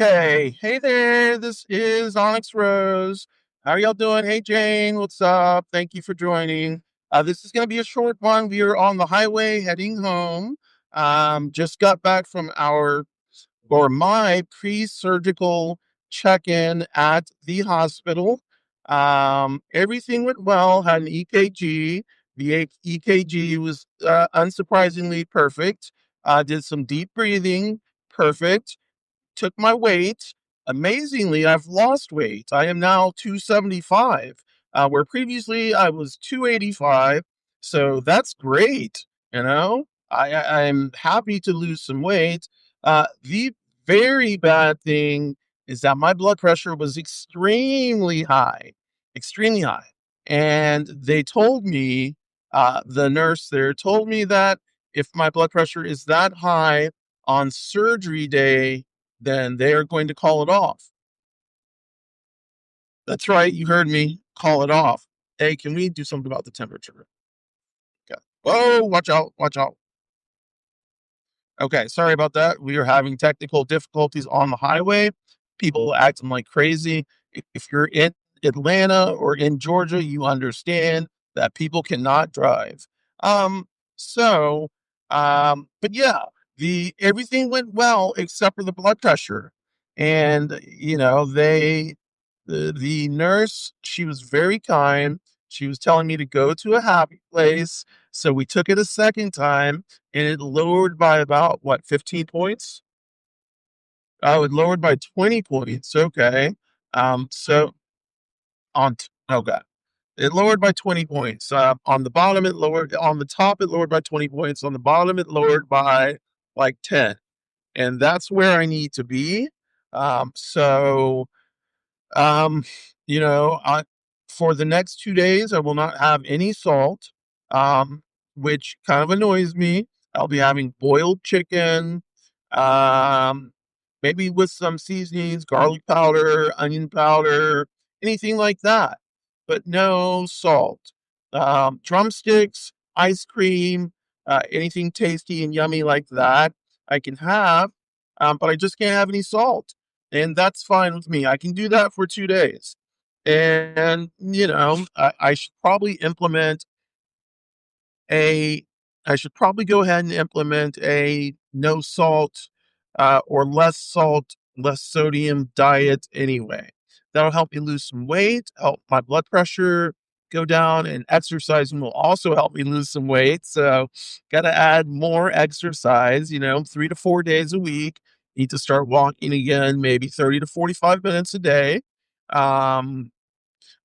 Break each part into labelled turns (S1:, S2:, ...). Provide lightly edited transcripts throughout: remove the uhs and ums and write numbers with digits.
S1: Okay. Hey there. This is Onyx Rose. How are y'all doing? Hey, Jane. What's up? Thank you for joining. This is going to be a short one. We are on the highway heading home. Just got back from my pre-surgical check-in at the hospital. Everything went well. Had an EKG. The EKG was unsurprisingly perfect. Did some deep breathing. Perfect. Took my weight. Amazingly, I've lost weight. I am now 275, where previously I was 285. So that's great. I'm happy to lose some weight. The very bad thing is that my blood pressure was extremely high. And they told me, the nurse there told me that if my blood pressure is that high on surgery day, then they are going to call it off. That's right. You heard me. Call it off. Hey, can we do something about the temperature? Okay. Whoa, watch out. Watch out. Okay. Sorry about that. We are having technical difficulties on the highway. People acting like crazy. If you're in Atlanta or in Georgia, you understand that people cannot drive. Um, so, but yeah, the everything went well except for the blood pressure. And the nurse, she was very kind. She was telling me to go to a happy place. So we took it a second time and it lowered by about what, 15 points? Oh, it lowered by 20 points. Okay. So oh God, it lowered by 20 points. On the bottom, it lowered, on the top, it lowered by 20 points. On the bottom, it lowered by like 10. And that's where I need to be. So Um, for the next 2 days, I will not have any salt, which kind of annoys me. I'll be having boiled chicken, um, maybe with some seasonings, garlic powder, onion powder, anything like that, but no salt. Drumsticks, ice cream, anything tasty and yummy like that, I can have, but I just can't have any salt, and that's fine with me. I can do that for 2 days. And, I should probably implement a I should probably go ahead and implement a no salt, or less salt, less sodium diet anyway. That'll help me lose some weight, help my blood pressure go down, and exercising will also help me lose some weight. So, gotta add more exercise, 3 to 4 days a week. Need to start walking again, maybe 30 to 45 minutes a day. Um,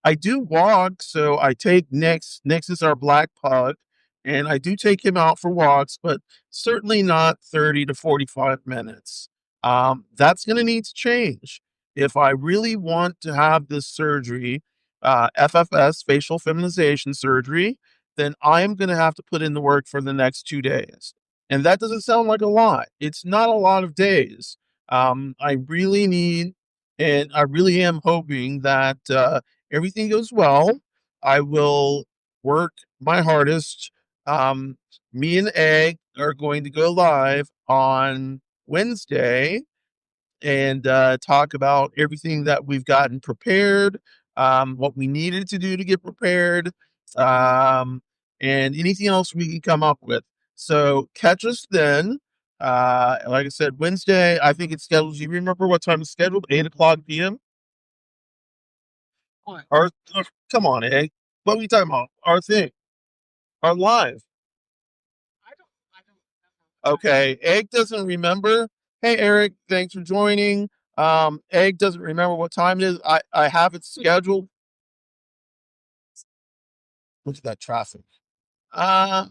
S1: I do walk, so I take Nix. Nix is our black pug, and I do take him out for walks, but certainly not 30 to 45 minutes. That's going to need to change. If I really want to have this surgery, FFS, facial feminization surgery, then I am going to have to put in the work for the next 2 days. And that doesn't sound like a lot. It's not a lot of days. I really need, and I really am hoping that everything goes well. I will work my hardest. Um, Me and Egg are going to go live on Wednesday and talk about everything that we've gotten prepared, what we needed to do to get prepared, um, and anything else we can come up with. So catch us then. Like I said, Wednesday, I think it's scheduled. Do you remember what time it's scheduled? 8 o'clock p.m. Our come on, Egg. What are we talking about? Our thing, our live. Okay, Egg doesn't remember. Hey, Eric, thanks for joining. Egg doesn't remember what time it is. I have it scheduled. Look at that traffic. Uh,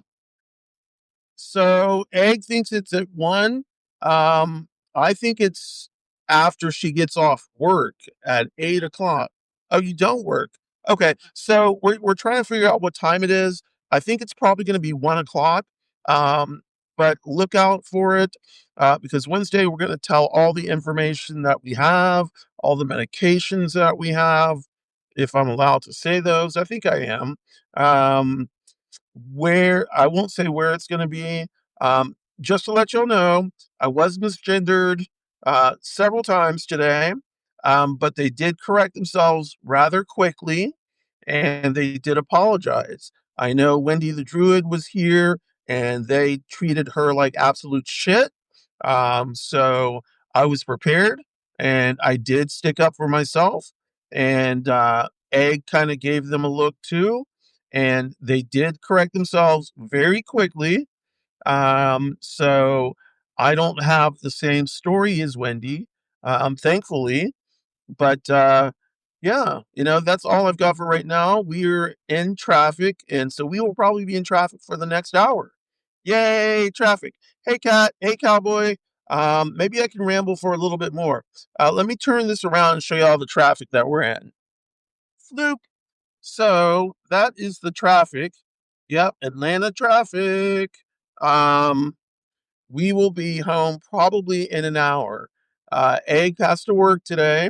S1: So Egg thinks it's at 1. I think it's after she gets off work at 8 o'clock. Oh, you don't work. Okay. So we're trying to figure out what time it is. I think it's probably going to be 1 o'clock. Um, but look out for it, because Wednesday we're going to tell all the information that we have, all the medications that we have, if I'm allowed to say those. I think I am. Where I won't say where it's gonna be. Just to let y'all know, I was misgendered. several times today, but they did correct themselves rather quickly and they did apologize. I know Wendy the Druid was here and they treated her like absolute shit. So I was prepared and I did stick up for myself. And Egg kind of gave them a look too. And they did correct themselves very quickly. So I don't have the same story as Wendy, thankfully, but yeah, that's all I've got for right now. We're in traffic, and so we will probably be in traffic for the next hour. Yay, traffic. Hey, Cat. Hey, Cowboy. Maybe I can ramble for a little bit more. Let me turn this around and show you all the traffic that we're in. Floop. So that is the traffic. Yep, Atlanta traffic. Um, we will be home probably in an hour. Egg has to work today.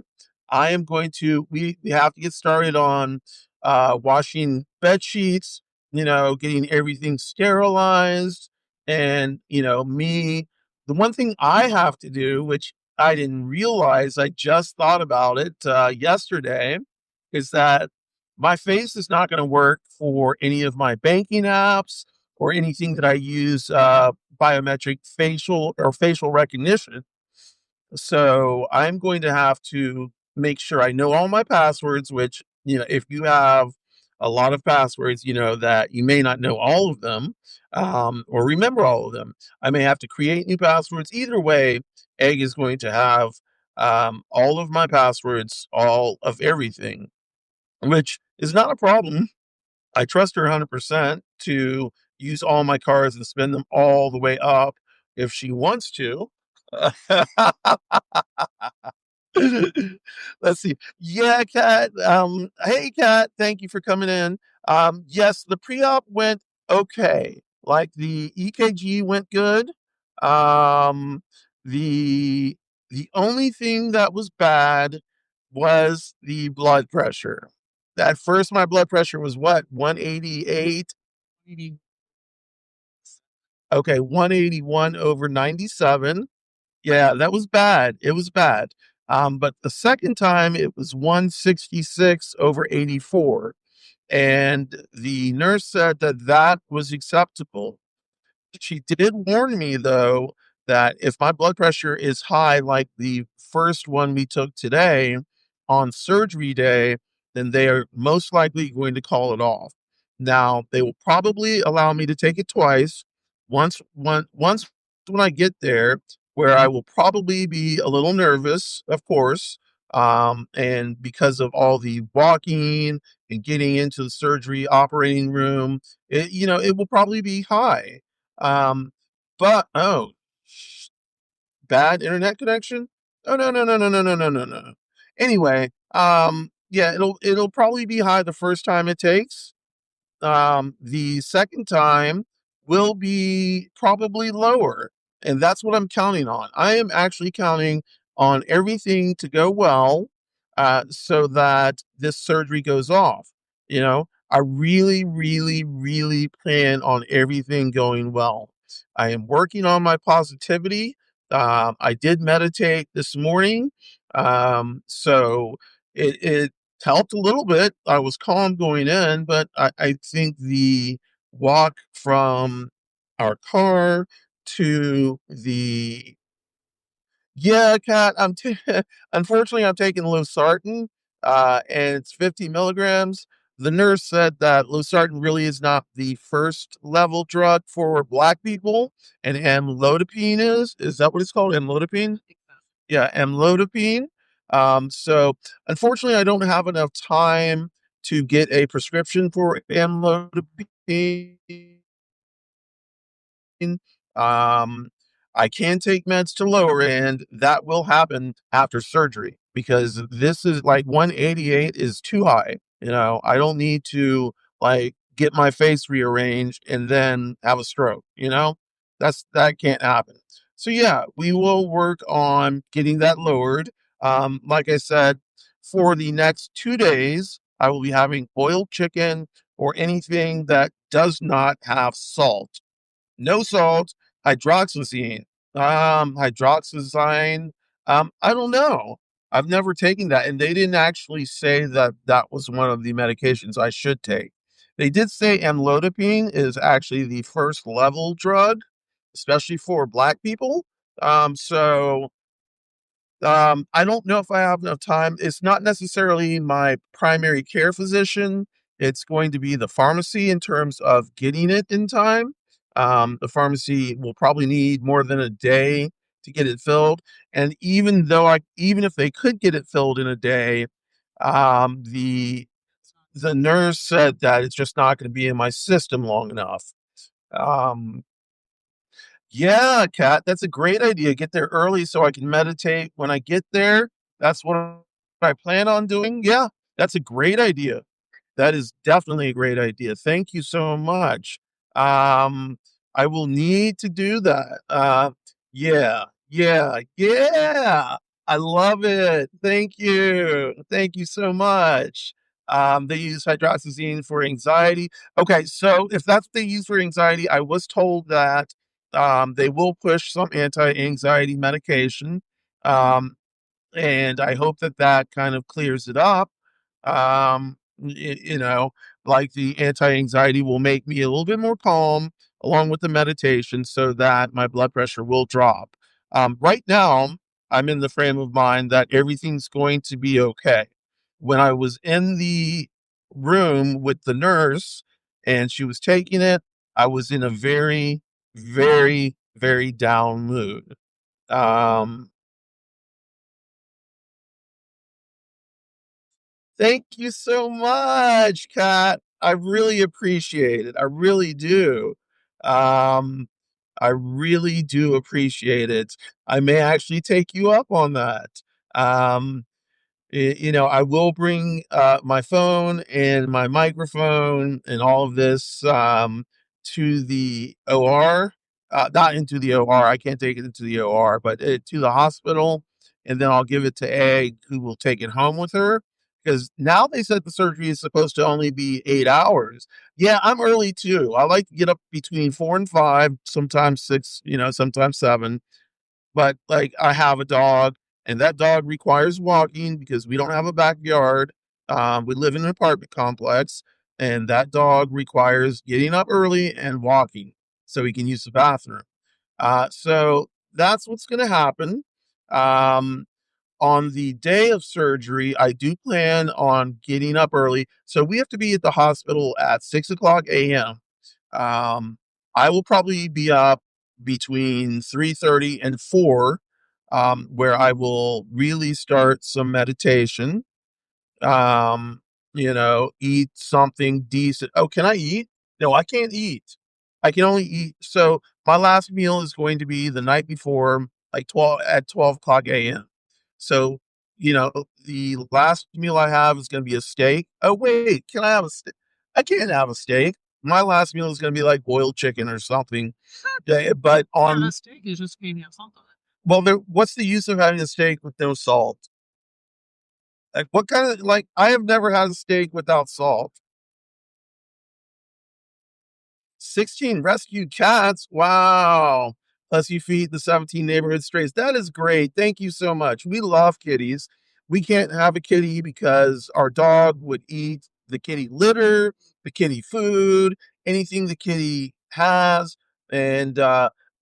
S1: I am going to, we have to get started on washing bed sheets, getting everything sterilized. And, the one thing I have to do, which I didn't realize, I just thought about it yesterday, is that my face is not going to work for any of my banking apps or anything that I use biometric facial or facial recognition. So I'm going to have to make sure I know all my passwords, which, if you have a lot of passwords, that you may not know all of them or remember all of them. I may have to create new passwords. Either way, Egg is going to have all of my passwords, all of everything, which is not a problem. I trust her 100% to use all my cards and spend them all the way up if she wants to. Let's see. Yeah, Kat. Hey, Kat. Thank you for coming in. Yes, the pre-op went okay. Like the EKG went good. Um, the the only thing that was bad was the blood pressure. At first, my blood pressure was what, 188? Okay, 181 over 97. Yeah, that was bad. It was bad. But the second time it was 166 over 84. And the nurse said that that was acceptable. She did warn me, though, that if my blood pressure is high, like the first one we took today on surgery day, then they are most likely going to call it off. Now, they will probably allow me to take it twice. Once when I get there, where I will probably be a little nervous, of course, and because of all the walking and getting into the surgery operating room, it will probably be high. um, but bad internet connection? Oh, no, no, no, no, no, no, no, no, no. Anyway, yeah, it'll probably be high the first time it takes. The second time will be probably lower, and that's what I'm counting on. I am actually counting on everything to go well, so that this surgery goes off. I really, really, really plan on everything going well. I am working on my positivity. I did meditate this morning, so it helped a little bit. I was calm going in, but I think the walk from our car to the yeah, Cat. Unfortunately, I'm taking losartan, and it's 50 milligrams. The nurse said that losartan really is not the first level drug for Black people, and amlodipine is. Is that what it's called? Amlodipine? Yeah, amlodipine. So unfortunately, I don't have enough time to get a prescription for amlodipine. Um, I can take meds to lower and that will happen after surgery because this is like 188 is too high. I don't need to like get my face rearranged and then have a stroke, that can't happen. So yeah, we will work on getting that lowered. Like I said, for the next 2 days, I will be having boiled chicken or anything that does not have salt. No salt, hydroxyzine. Hydroxyzine. I don't know. I've never taken that, and they didn't actually say that that was one of the medications I should take. They did say amlodipine is actually the first level drug, especially for Black people. So I don't know if I have enough time. It's not necessarily my primary care physician. It's going to be the pharmacy in terms of getting it in time. The pharmacy will probably need more than a day to get it filled. And even if they could get it filled in a day, um, the the nurse said that it's just not going to be in my system long enough. Um, yeah, Kat, that's a great idea. Get there early so I can meditate when I get there. That's what I plan on doing. Yeah, that's a great idea. That is definitely a great idea. Thank you so much. Um, I will need to do that. Yeah, yeah, yeah. I love it. Thank you. Thank you so much. They use hydroxyzine for anxiety. Okay, so if that's what they use for anxiety, I was told that they will push some anti-anxiety medication. Um, and I hope that that kind of clears it up. You know, like the anti-anxiety will make me a little bit more calm along with the meditation so that my blood pressure will drop. Right now, I'm in the frame of mind that everything's going to be okay. When I was in the room with the nurse and she was taking it, I was in a very, very, very down mood. Um, Thank you so much, Kat. I really appreciate it. I really do. Um, I really do appreciate it. I may actually take you up on that. Um, I will bring my phone and my microphone and all of this to the OR, not into the OR. I can't take it into the OR, but to the hospital, and then I'll give it to Egg, who will take it home with her. Because now they said the surgery is supposed to only be 8 hours. Yeah, I'm early too. I like to get up between 4 and 5, sometimes six, sometimes seven, but like I have a dog and that dog requires walking because we don't have a backyard. We live in an apartment complex and that dog requires getting up early and walking so he can use the bathroom. So that's what's going to happen. Um, on the day of surgery, I do plan on getting up early. So we have to be at the hospital at 6 o'clock a.m. Um, I will probably be up between 3:30 and 4, where I will really start some meditation. Um, eat something decent. Oh, can I eat? No, I can't eat. I can only eat. So my last meal is going to be the night before, like 12 o'clock a.m. So, the last meal I have is going to be a steak. Oh, wait, can I have a steak? I can't have a steak. My last meal is going to be like boiled chicken or something. But on steak is just going to have salt on it. Well, what's the use of having a steak with no salt? Like, what kind of like, I have never had a steak without salt. 16 rescued cats. Wow. Plus, you feed the 17 neighborhood strays. That is great. Thank you so much. We love kitties. We can't have a kitty because our dog would eat the kitty litter, the kitty food, anything the kitty has. And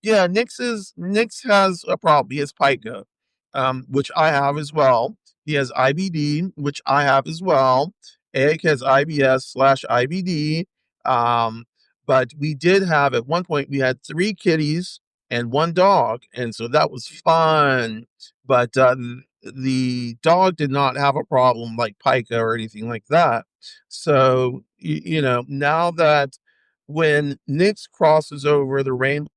S1: yeah, Nix has a problem. He has pica, which I have as well. He has IBD, which I have as well. Egg has IBS/IBD. But we did have at one point we had 3 kitties and 1 dog, and so that was fun. But, the dog did not have a problem like pica or anything like that. So, now that when Nix crosses over the Rainbow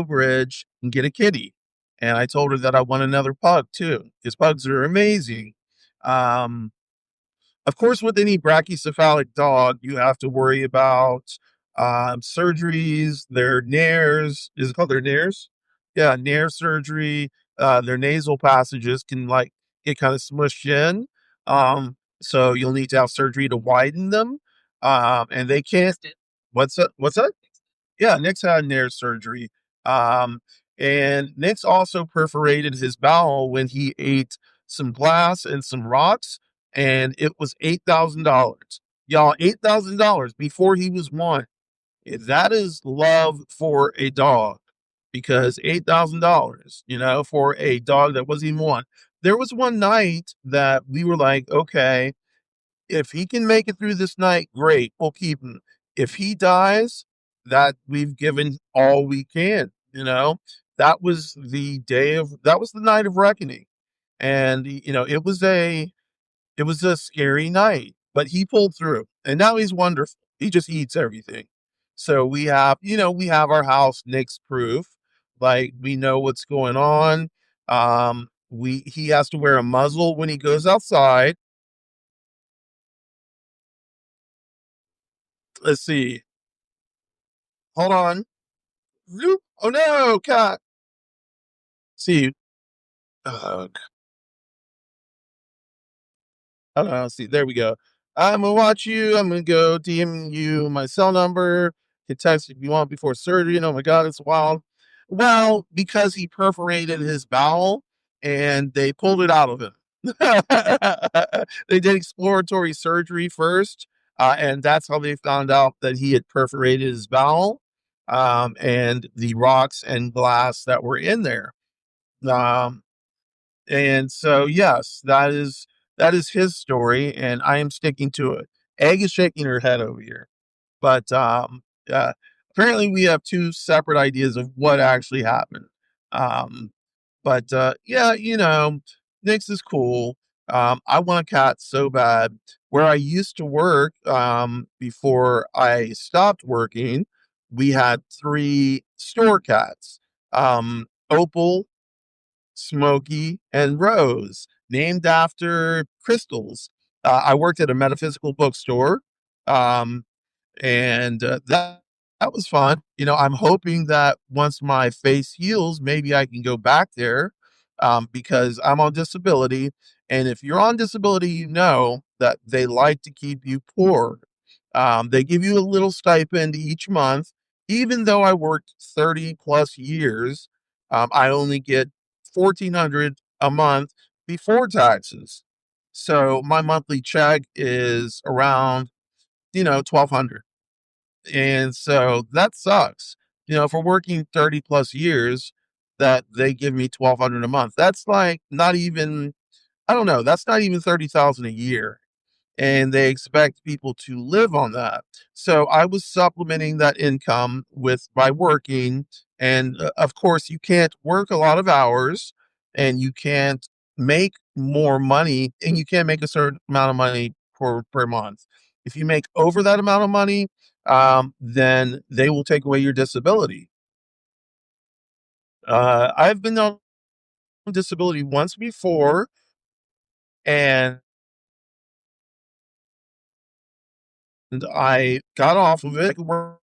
S1: Bridge and get a kitty, and I told her that I want another pug too, because pugs are amazing. Um of course, with any brachycephalic dog, you have to worry about surgeries, their nares. Is it called their nares? Yeah, nair surgery. Their nasal passages can like get kind of smushed in. So you'll need to have surgery to widen them. And they can't. What's that? What's that? Yeah, Nick's had nair surgery. Um, And Nick's also perforated his bowel when he ate some glass and some rocks, and it was $8,000. Y'all, $8,000 before he was one. That is love for a dog because $8,000, for a dog that wasn't even one. There was one night that we were like, okay, if he can make it through this night, great, we'll keep him. If he dies, that we've given all we can. That was the night of reckoning. And it was a scary night, but he pulled through and now he's wonderful. He just eats everything. So we have our house Nick's proof. Like we know what's going on. He has to wear a muzzle when he goes outside. Let's see. Hold on. Zoop. Oh no, cat. See. Uh, I don't know. See, there we go. I'm gonna watch you. I'm gonna go DM you my cell number. You can text if you want before surgery. And oh my god, it's wild. Well, because he perforated his bowel and they pulled it out of him. They did exploratory surgery first, and that's how they found out that he had perforated his bowel, and the rocks and glass that were in there. Um, and so, yes, that is his story, and I am sticking to it. Egg is shaking her head over here, but uh, apparently we have two separate ideas of what actually happened. Um, but yeah, Nick's is cool. I want a cat so bad. Where I used to work, before I stopped working, we had three store cats. Opal, Smokey, and Rose, named after crystals. I worked at a metaphysical bookstore, um, and that was fun. I'm hoping that once my face heals, maybe I can go back there, because I'm on disability. And if you're on disability, you know that they like to keep you poor. They give you a little stipend each month. Even though I worked 30 plus years, I only get 1,400 a month before taxes. So my monthly check is around 1,200. And so that sucks. For working 30 plus years that they give me 1,200 a month. That's like not even, I don't know, that's not even 30,000 a year, and they expect people to live on that. So I was supplementing that income with by working, and of course you can't work a lot of hours, and you can't make more money, and you can't make a certain amount of money per month. If you make over that amount of money, then they will take away your disability. I've been on disability once before, and I got off of it.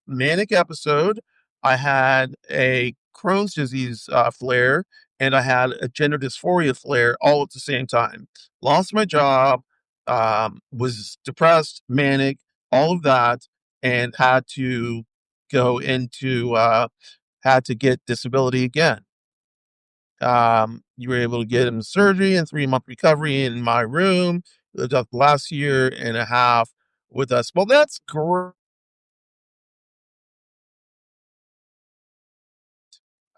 S1: Manic episode. I had a Crohn's disease flare, and I had a gender dysphoria flare all at the same time. Lost my job, was depressed, manic, all of that, and go into had to get disability again. You were able to get him surgery and 3-month recovery in my room. Lived up the last year and a half with us. Well, that's great.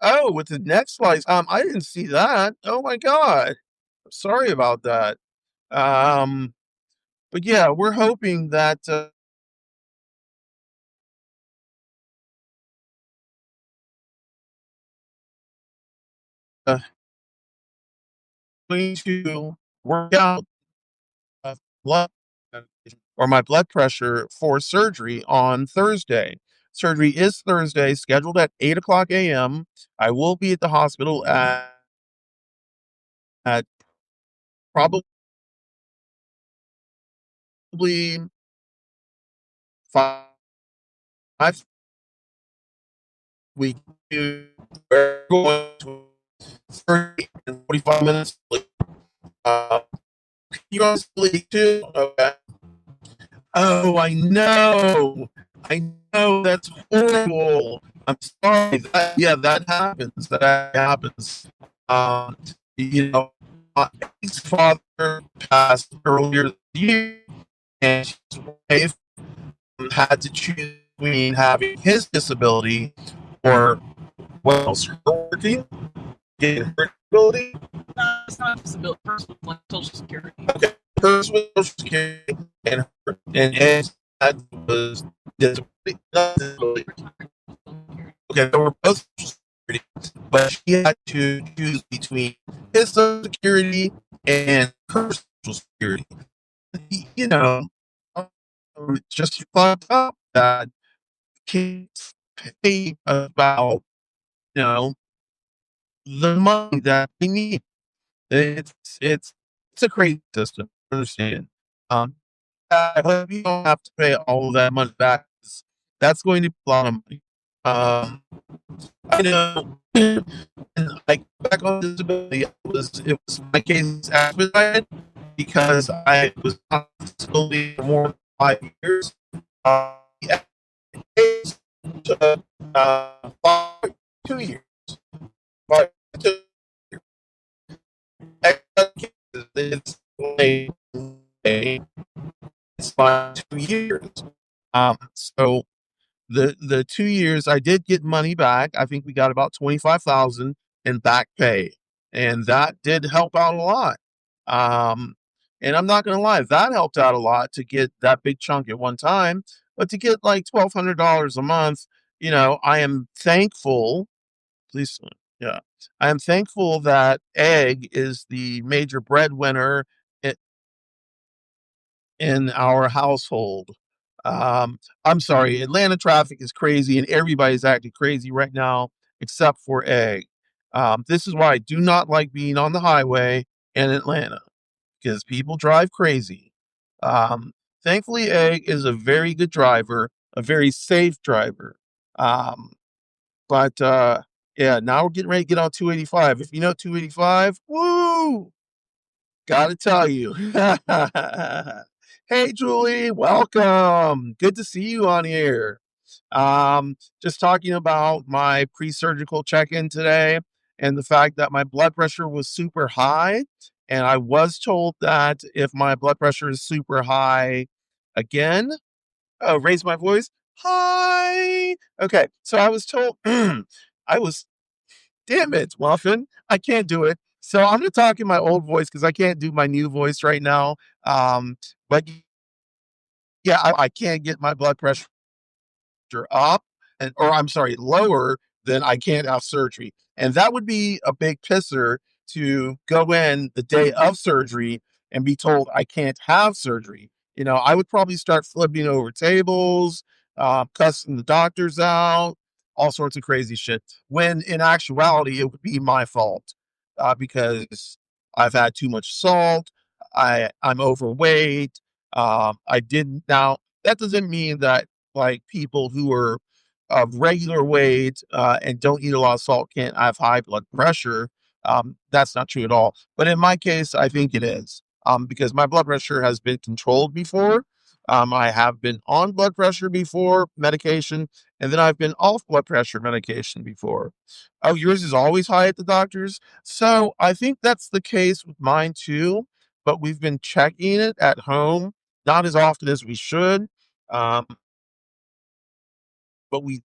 S1: Oh, with the neck slice. I didn't see that. Oh my god. Sorry about that. Um, but yeah, we're hoping that going to work out blood or my blood pressure for surgery on Thursday. Surgery is Thursday, scheduled at 8 o'clock a.m. I will be at the hospital at probably 5 weeks. We're going to 30 and 45 minutes. Uh, you guys sleep too? Okay. Oh, I know. I know that's horrible. I'm sorry. That happens. That happens. Um, you know, my father passed earlier this year, and his wife had to choose between having his disability or what else? Her working, getting her disability. No, it's not disability. Hers was like Social Security. Okay, hers was Social Security, and his that was disability. Not disability. Okay, they were both Social Security, but she had to choose between his Social Security and her Social Security. You know, it's just fucked up that kids pay about, you know, the money that they need. It's it's it's a crazy system. I understand. Um, I hope you don't have to pay all of that money back. That's going to be a lot of money. Um, I know, and like back on disability, it was my case expedited because I was on disability for more than 5 years. Yeah, it took 2 years. 2 years. It's only it's about 2 years. So the 2 years I did get money back. I think we got about 25,000 in back pay, and that did help out a lot. Um, and I'm not gonna lie, that helped out a lot to get that big chunk at one time, but to get like $1,200 a month, I am thankful. Please, yeah, I am thankful that Egg is the major breadwinner in our household. I'm sorry, Atlanta traffic is crazy and everybody's acting crazy right now except for Egg. This is why I do not like being on the highway in Atlanta because people drive crazy. Um, Thankfully, Egg is a very good driver, a very safe driver. Um, but yeah, now we're getting ready to get on 285. If you know 285, woo! Gotta tell you. Hey, Julie, welcome. Good to see you on here. Just talking about my pre-surgical check-in today and the fact that my blood pressure was super high. And I was told that if my blood pressure is super high again, raise my voice. Hi. Okay. So I was told I was damn it, Muffin. I can't do it. So I'm gonna talk in my old voice because I can't do my new voice right now. But yeah, I can't get my blood pressure up or I'm sorry, lower, then I can't have surgery. And that would be a big pisser to go in the day of surgery and be told I can't have surgery. I would probably start flipping over tables, cussing the doctors out, all sorts of crazy shit. When in actuality, it would be my fault because I've had too much salt. I'm overweight. I didn't. Now that doesn't mean that like people who are of regular weight and don't eat a lot of salt can't have high blood pressure. That's not true at all. But in my case, I think it is because my blood pressure has been controlled before. I have been on blood pressure before, medication, and then I've been off blood pressure medication before. Oh, yours is always high at the doctor's? So I think that's the case with mine too, but we've been checking it at home, not as often as we should. Um, but we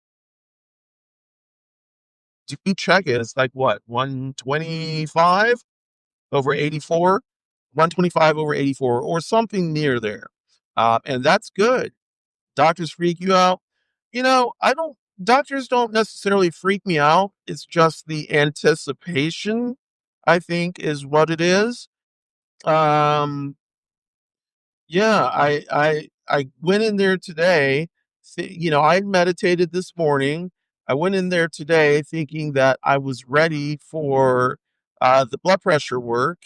S1: do check it. It's like what, 125 over 84? 125 over 84 or something near there. And that's good. Doctors freak you out. Doctors don't necessarily freak me out. It's just the anticipation, I think, is what it is. Um, Yeah, I went in there today. I meditated this morning. I went in there today thinking that I was ready for the blood pressure work.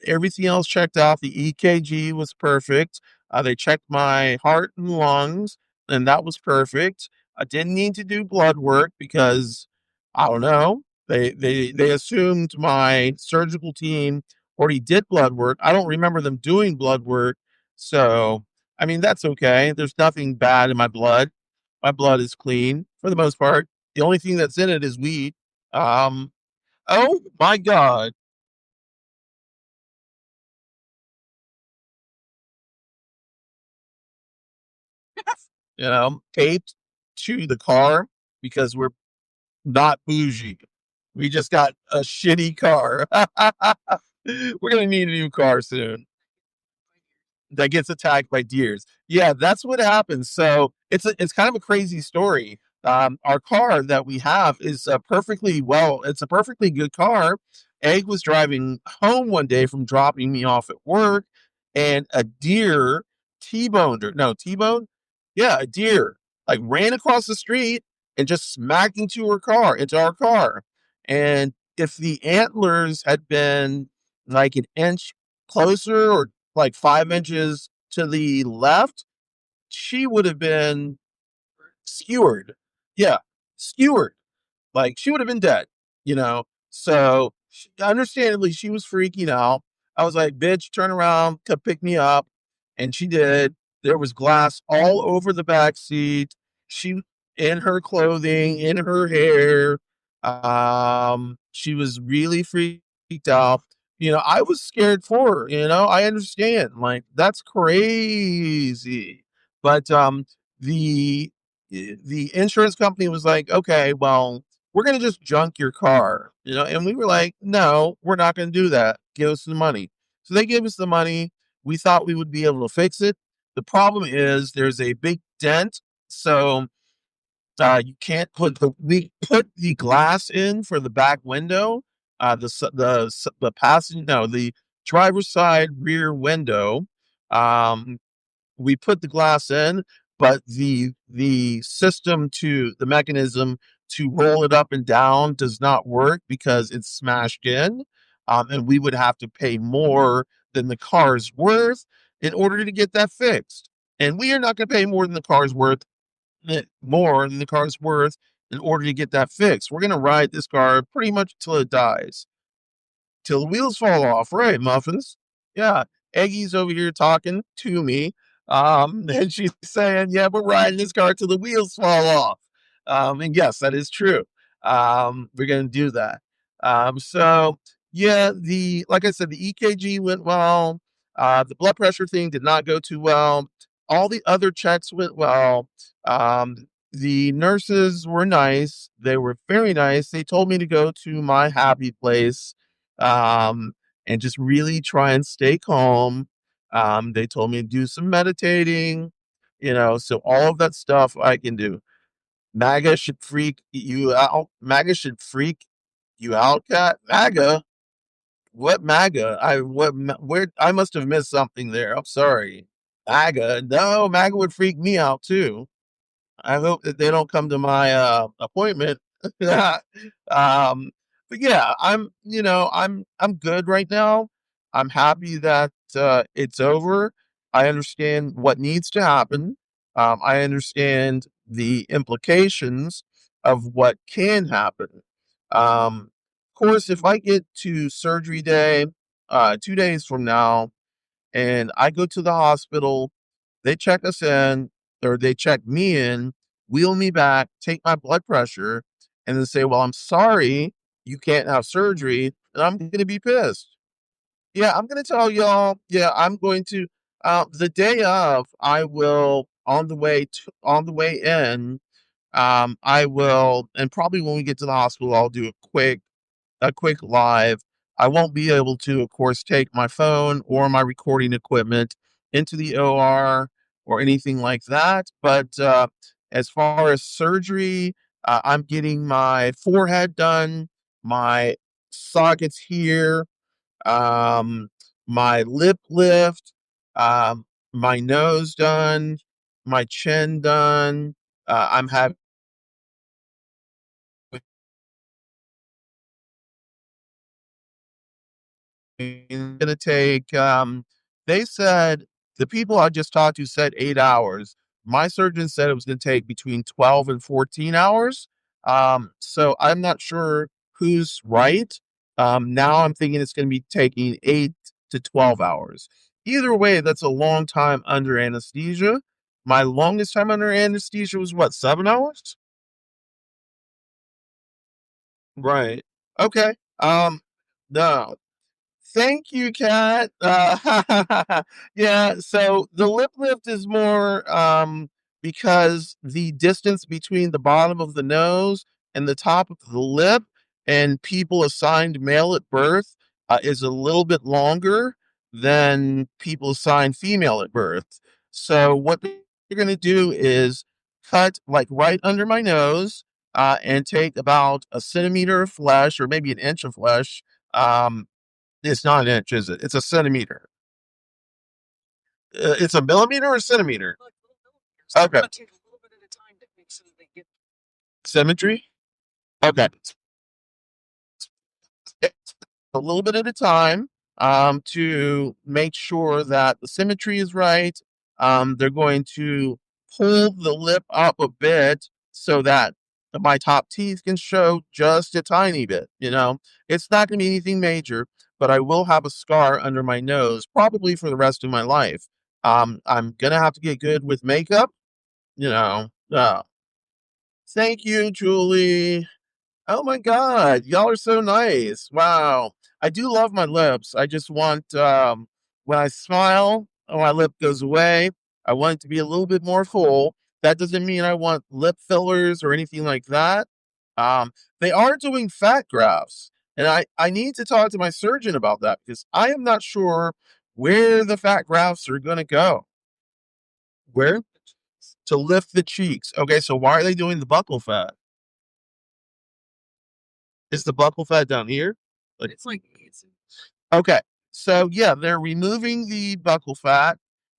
S1: Everything else checked out. The EKG was perfect. They checked my heart and lungs, and that was perfect. I didn't need to do blood work because I don't know. They assumed my surgical team already did blood work. I don't remember them doing blood work, so, that's okay. There's nothing bad in my blood. My blood is clean for the most part. The only thing that's in it is weed. Um, oh my god, taped to the car because we're not bougie. We just got a shitty car. We're gonna need a new car soon that gets attacked by deers. Yeah, that's what happens. So it's kind of a crazy story. Our car that we have is perfectly well. It's a perfectly good car. Egg was driving home one day from dropping me off at work, and a deer t-boned her. No, t-bone. Yeah, a deer like ran across the street and just smacked into our car. And if the antlers had been like an inch closer or like 5 inches to the left, she would have been skewered. Yeah, skewered. Like, she would have been dead, you know? So, understandably, she was freaking out. I was like, "Bitch, turn around, come pick me up." And she did. There was glass all over the back seat. She in her clothing, in her hair. She was really freaked out. I was scared for her, I understand. Like, that's crazy. But the insurance company was like, "Okay, well, we're going to just junk your car." And we were like, "No, we're not going to do that. Give us the money." So they gave us the money. We thought we would be able to fix it. The problem is there's a big dent. So you can't we put the glass in for the back window, the passenger, no, the driver's side rear window. Um, we put the glass in, but the mechanism to roll it up and down does not work because it's smashed in. And we would have to pay more than the car's worth in order to get that fixed. And we are not going to pay more than the car's worth in order to get that fixed. We're going to ride this car pretty much till it dies. Till the wheels fall off, right, Muffins? Yeah, Eggy's over here talking to me, and she's saying, "Yeah, we're riding this car till the wheels fall off." And yes, that is true. We're gonna do that. So yeah, the like I said, the EKG went well. The blood pressure thing did not go too well. All the other checks went well. The nurses were nice. They were very nice. They told me to go to my happy place, um, and just really try and stay calm. They told me to do some meditating, so all of that stuff I can do. MAGA should freak you out. MAGA should freak you out, Cat. MAGA? What MAGA? Where I must have missed something there. I'm sorry. MAGA? No, MAGA would freak me out too. I hope that they don't come to my appointment. But yeah, I'm good right now. I'm happy that it's over. I understand what needs to happen. I understand the implications of what can happen. Of course, if I get to surgery day 2 days from now, and I go to the hospital, they check us in, or they check me in, wheel me back, take my blood pressure, and then say, "Well, I'm sorry, you can't have surgery," and I'm going to be pissed. Yeah, I'm going to tell y'all. Yeah, I'm going to. The day of, I will on the way in. I will, and probably when we get to the hospital, I'll do a quick live. I won't be able to, of course, take my phone or my recording equipment into the OR or anything like that. But as far as surgery, I'm getting my forehead done, my sockets here, um, my lip lift, my nose done, my chin done. I'm having gonna take they said the people I just talked to said 8 hours. My surgeon said it was gonna take between 12 and 14 hours. So I'm not sure who's right. Now I'm thinking it's gonna be taking 8 to 12 hours. Either way, that's a long time under anesthesia. My longest time under anesthesia was what, 7 hours? Right. Okay. No. Thank you, Kat. Yeah, so the lip lift is more because the distance between the bottom of the nose and the top of the lip and people assigned male at birth is a little bit longer than people assigned female at birth. So what you're going to do is cut like right under my nose and take about a centimeter of flesh or maybe an inch of flesh. It's not an inch, is it? It's a centimeter. It's a millimeter or centimeter? Okay. Symmetry? Okay. A little bit at a time to make sure that the symmetry is right. They're going to pull the lip up a bit so that my top teeth can show just a tiny bit. It's not going to be anything major, but I will have a scar under my nose probably for the rest of my life. I'm going to have to get good with makeup. you know. Uh, Thank you, Julie. Oh my god, y'all are so nice. Wow. I do love my lips. I just want when I smile, my lip goes away. I want it to be a little bit more full. That doesn't mean I want lip fillers or anything like that. Um they are doing fat grafts, and I need to talk to my surgeon about that because I am not sure where the fat grafts are going to go. Where? To lift the cheeks. Okay, so why are they doing the buccal fat? Is the buccal fat down here? Like, okay. So yeah, they're removing the buccal fat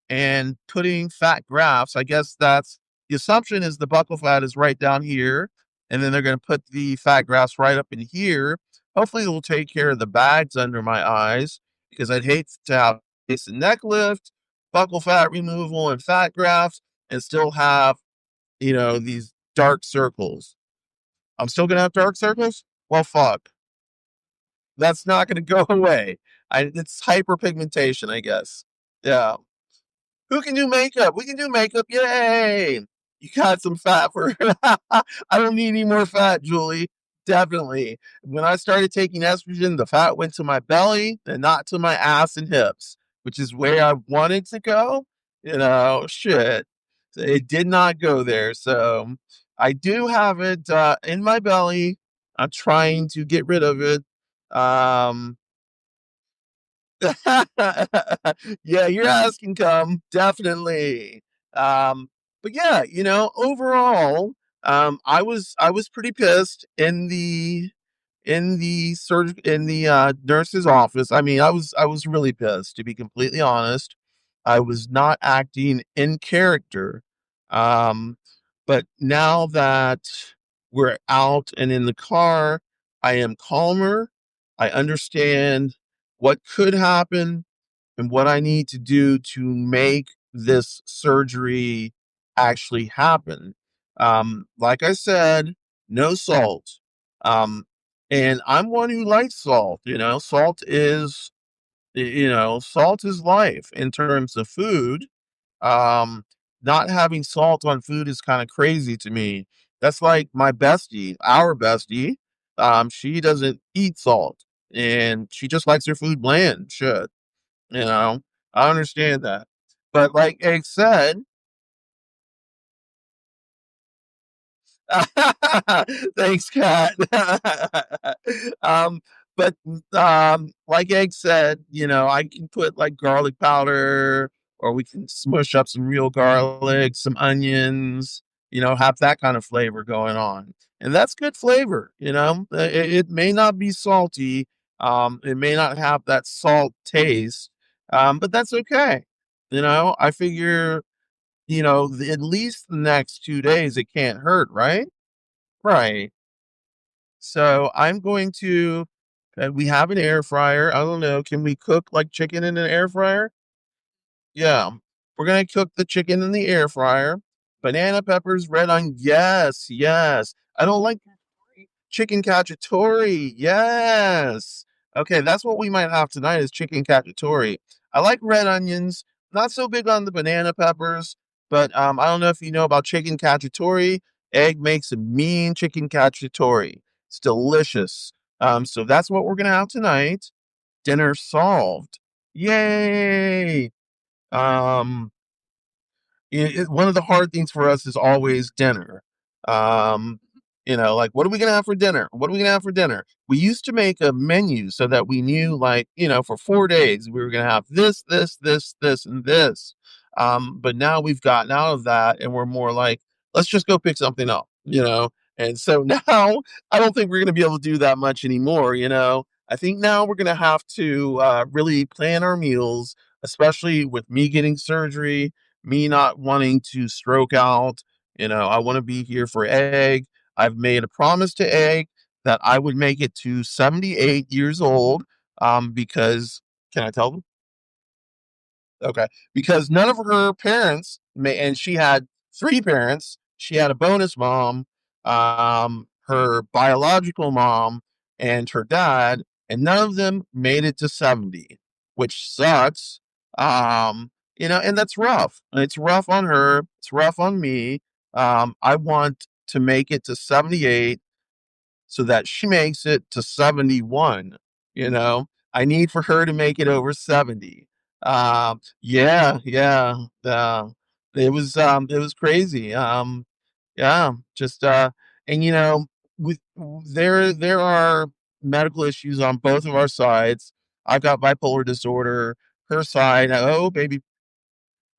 S1: and putting fat grafts. I guess that's the assumption is the buccal fat is right down here, and then they're going to put the fat grafts right up in here. Hopefully, it'll take care of the bags under my eyes because I'd hate to have face and neck lift, buccal fat removal, and fat grafts, and still have these dark circles. I'm still gonna have dark circles. Well, fuck. That's not going to go away. It's hyperpigmentation, I guess. Yeah. Who can do makeup? We can do makeup. Yay! You got some fat for. I don't need any more fat, Julie. Definitely. When I started taking estrogen, the fat went to my belly and not to my ass and hips, which is where I wanted to go. Shit. It did not go there. So I do have it in my belly. I'm trying to get rid of it. Um, yeah, your ass can come, definitely. Um, but yeah, overall, I was pretty pissed in the nurse's office. I mean, I was really pissed, to be completely honest. I was not acting in character. Um, but now that we're out and in the car, I am calmer. I understand what could happen and what I need to do to make this surgery actually happen. Like I said, no salt. Um, and I'm one who likes salt. Salt is life in terms of food. Um, Not having salt on food is kind of crazy to me. That's like my bestie, our bestie. She doesn't eat salt and she just likes her food bland. Shit. You know, I understand that. But like Egg said, thanks, Kat. um, but like Egg said, I can put like garlic powder, or we can smush up some real garlic, some onions. Have that kind of flavor going on, and that's good flavor. It may not be salty. It may not have that salt taste, but that's okay. I figure at least the next 2 days it can't hurt, right? Right. So I'm going to. We have an air fryer. I don't know. Can we cook like chicken in an air fryer? Yeah. We're gonna cook the chicken in the air fryer. Banana peppers, red onion. Yes, yes. I don't like chicken cacciatore. Yes. Okay, that's what we might have tonight is chicken cacciatore. I like red onions. Not so big on the banana peppers, but I don't know if you know about chicken cacciatore. Egg makes a mean chicken cacciatore. It's delicious. So that's what we're gonna have tonight. Dinner solved. Yay! Um, one of the hard things for us is always dinner. Um, like, what are we gonna have for dinner? What are we gonna have for dinner? We used to make a menu so that we knew, like, for 4 days we were gonna have this, this, this, this, and this. But now we've gotten out of that, and we're more like, let's just go pick something up, And so now I don't think we're gonna be able to do that much anymore. I think now we're gonna have to really plan our meals, especially with me getting surgery, me not wanting to stroke out. I want to be here for Egg. I've made a promise to Egg that I would make it to 78 years old. Because can I tell them? Okay. Because none of her parents and she had three parents. She had a bonus mom, her biological mom, and her dad, and none of them made it to 70, which sucks. And that's rough. It's rough on her. It's rough on me. I want to make it to 78 so that she makes it to 71, you know? I need for her to make it over 70. Yeah, yeah. It was crazy. Yeah, just and with there are medical issues on both of our sides. I've got bipolar disorder. Her side, oh baby,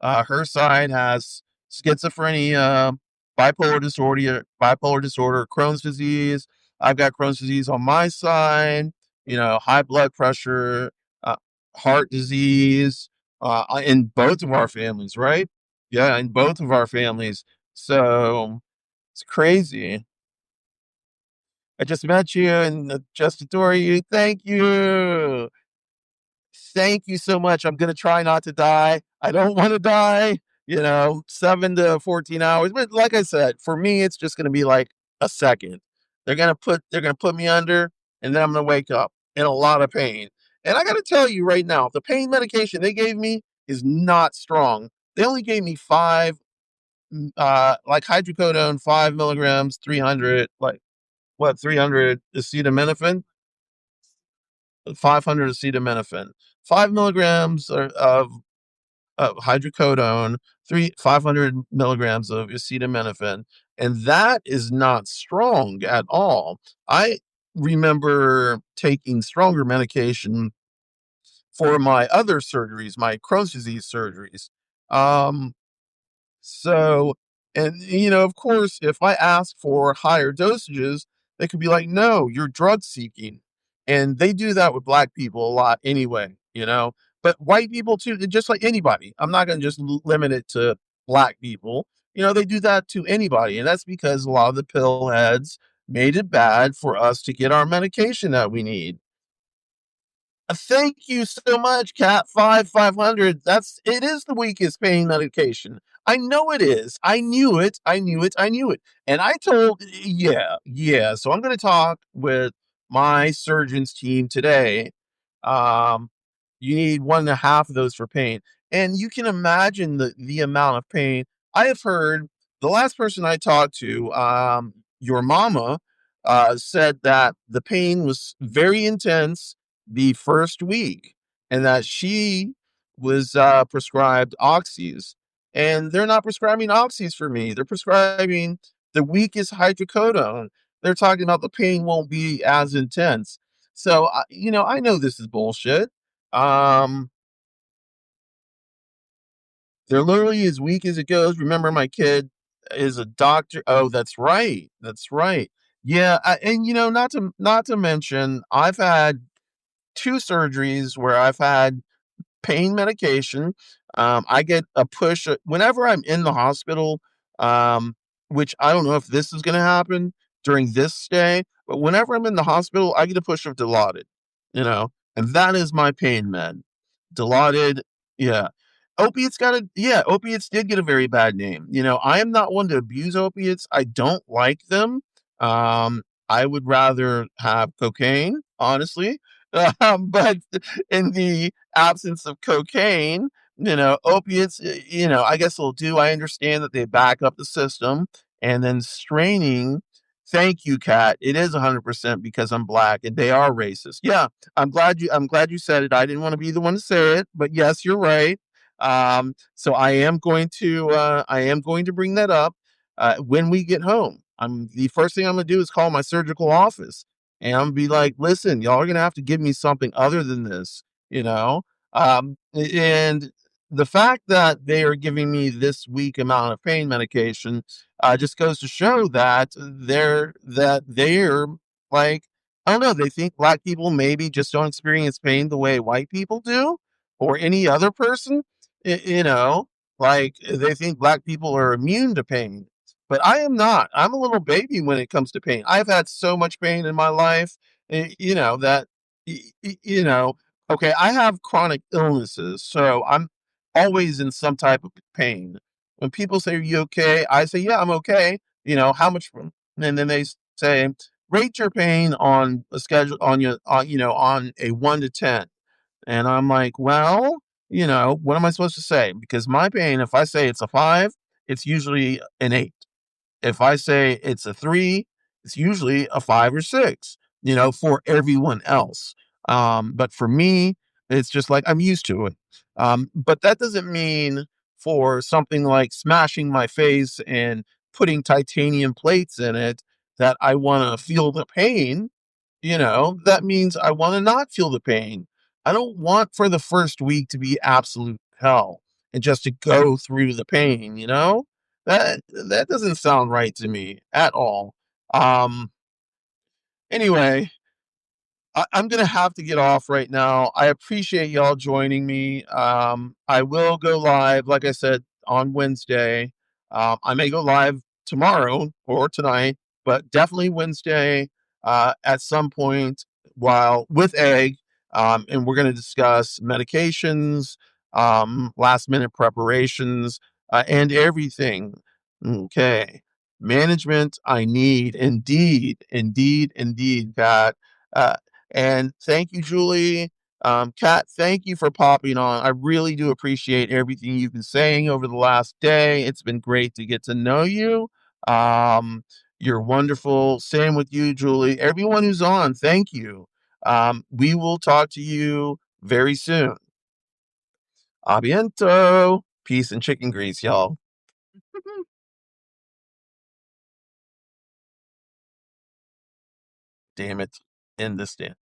S1: her side has schizophrenia, bipolar disorder, Crohn's disease. I've got Crohn's disease on my side, high blood pressure, uh, heart disease, in both of our families, right? Yeah, in both of our families. So it's crazy. I just met you and just adore you. Thank you. Thank you so much. I'm gonna try not to die. I don't want to die. 7 to 14 hours. But like I said, for me, it's just gonna be like a second. They're gonna put me under, and then I'm gonna wake up in a lot of pain. And I gotta tell you right now, the pain medication they gave me is not strong. They only gave me five, like hydrocodone, 5 milligrams, 300, like what, 300 acetaminophen, 500 acetaminophen, 5 milligrams of hydrocodone, 500 milligrams of acetaminophen, and that is not strong at all. I remember taking stronger medication for my other surgeries, my Crohn's disease surgeries. Um, so, and of course, if I ask for higher dosages, they could be like, no, you're drug seeking. And they do that with black people a lot anyway. But white people too, just like anybody. I'm not going to just limit it to black people. They do that to anybody. And that's because a lot of the pill heads made it bad for us to get our medication that we need. Thank you so much, Cat 500. It is the weakest pain medication. I know it is. I knew it. I knew it. I knew it. And I told, yeah, yeah. So I'm going to talk with my surgeon's team today. Um, you need 1.5 of those for pain. And you can imagine the amount of pain. I have heard the last person I talked to, your mama, said that the pain was very intense the first week, and that she was prescribed oxys, and they're not prescribing oxys for me. They're prescribing the weakest hydrocodone. They're talking about the pain won't be as intense. So I know this is bullshit. um they're literally as weak as it goes. Remember, my kid is a doctor. Oh, that's right, that's right. Yeah, and not to mention, I've had two surgeries where I've had pain medication. I get a push whenever I'm in the hospital, which I don't know if this is going to happen during this stay, but whenever I'm in the hospital, I get a push of Dilaudid, and that is my pain med. Dilaudid, yeah. Opiates did get a very bad name. I am not one to abuse opiates. I don't like them. I would rather have cocaine, honestly. But in the absence of cocaine, opiates, I guess they'll do. I understand that they back up the system, and then straining. Thank you, Kat. It is 100% because I'm black and they are racist. Yeah, I'm glad you said it. I didn't wanna be the one to say it, but yes, you're right. So I am going to bring that up, when we get home. The first thing I'm gonna do is call my surgical office, and I'm be like, "Listen, y'all are gonna have to give me something other than this," you know? And the fact that they are giving me this weak amount of pain medication just goes to show that they're like, I don't know, they think black people maybe just don't experience pain the way white people do or any other person. You know, like they think black people are immune to pain, but I am not. I'm a little baby when it comes to pain. I've had so much pain in my life, that you know. Okay, I have chronic illnesses, so I'm always in some type of pain. When people say, "Are you okay?" I say, "Yeah, I'm okay." How much and then they say, "Rate your pain on a schedule on a 1 to 10." And I'm like, "Well, what am I supposed to say?" Because my pain, if I say it's a 5, it's usually an 8. If I say it's a 3, it's usually a 5 or 6, for everyone else. But for me, it's just like I'm used to it. But that doesn't mean for something like smashing my face and putting titanium plates in it that I want to feel the pain. That means I want to not feel the pain. I don't want for the first week to be absolute hell and just to go through the pain, That doesn't sound right to me at all. Um anyway, I'm gonna have to get off right now. I appreciate y'all joining me. I will go live, like I said, on Wednesday. I may go live tomorrow or tonight, but definitely Wednesday at some point while with Egg. And we're gonna discuss medications, last minute preparations, and everything. Okay. Management I need indeed, indeed, indeed, Pat. Uh, and thank you, Julie. Kat, thank you for popping on. I really do appreciate everything you've been saying over the last day. It's been great to get to know you. Um, you're wonderful. Same with you, Julie. Everyone who's on, thank you. We will talk to you very soon. Abiento. Peace and chicken grease, y'all. Damn it. End this damn.